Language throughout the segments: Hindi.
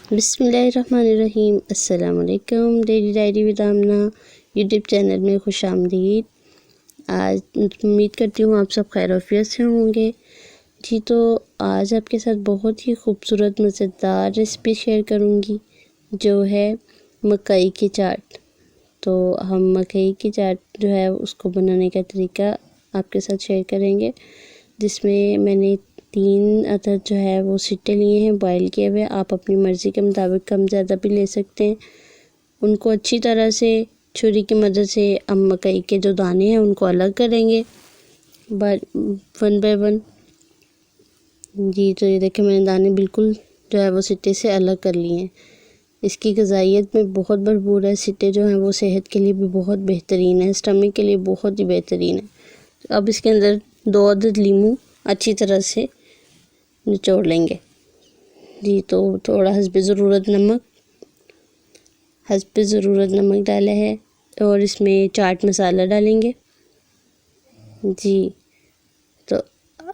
बिस्मिल्लाहिर्रहमानिर्रहीम। अस्सलाम वालेकुम। Daily diary with Amna YouTube channel में खुश आमदीद। आज उम्मीद करती हूँ आप सब खैर आफियत से होंगे। जी तो आज आपके साथ बहुत ही खूबसूरत मज़ेदार रेसिपी शेयर करूँगी जो है मकई की चाट। तो हम मकई की चाट जो है उसको बनाने का तरीका आपके साथ शेयर करेंगे, जिसमें मैंने 3 अदद जो है वो सिट्टे लिए हैं बॉईल किए हुए। आप अपनी मर्ज़ी के मुताबिक कम ज़्यादा भी ले सकते हैं। उनको अच्छी तरह से छुरी की मदद से हम मकई के जो दाने हैं उनको अलग करेंगे वन बाय वन। जी तो ये देखें, मैंने दाने बिल्कुल जो है वो सिट्टे से अलग कर लिए हैं। इसकी ग़िज़ाइयत में बहुत भरपूर है। सिट्टे जो हैं वो सेहत के लिए भी बहुत बेहतरीन है, स्टमक के लिए बहुत ही बेहतरीन है। अब इसके अंदर 2 अदद लीमू अच्छी तरह से निचोड़ लेंगे। जी तो थोड़ा हस्बे ज़रूरत नमक डाला है और इसमें चाट मसाला डालेंगे। जी तो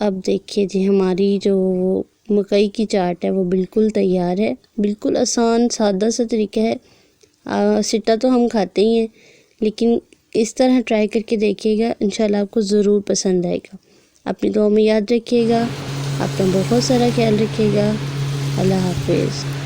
अब देखिए जी, हमारी जो मकई की चाट है वो बिल्कुल तैयार है। बिल्कुल आसान सादा सा तरीका है। सिट्टा तो हम खाते ही हैं, लेकिन इस तरह ट्राई करके देखिएगा, इंशाल्लाह आपको ज़रूर पसंद आएगा। अपनी दुआ में याद रखिएगा। अपना बहुत सारा ख्याल रखिएगा। अल्लाह हाफ़िज़।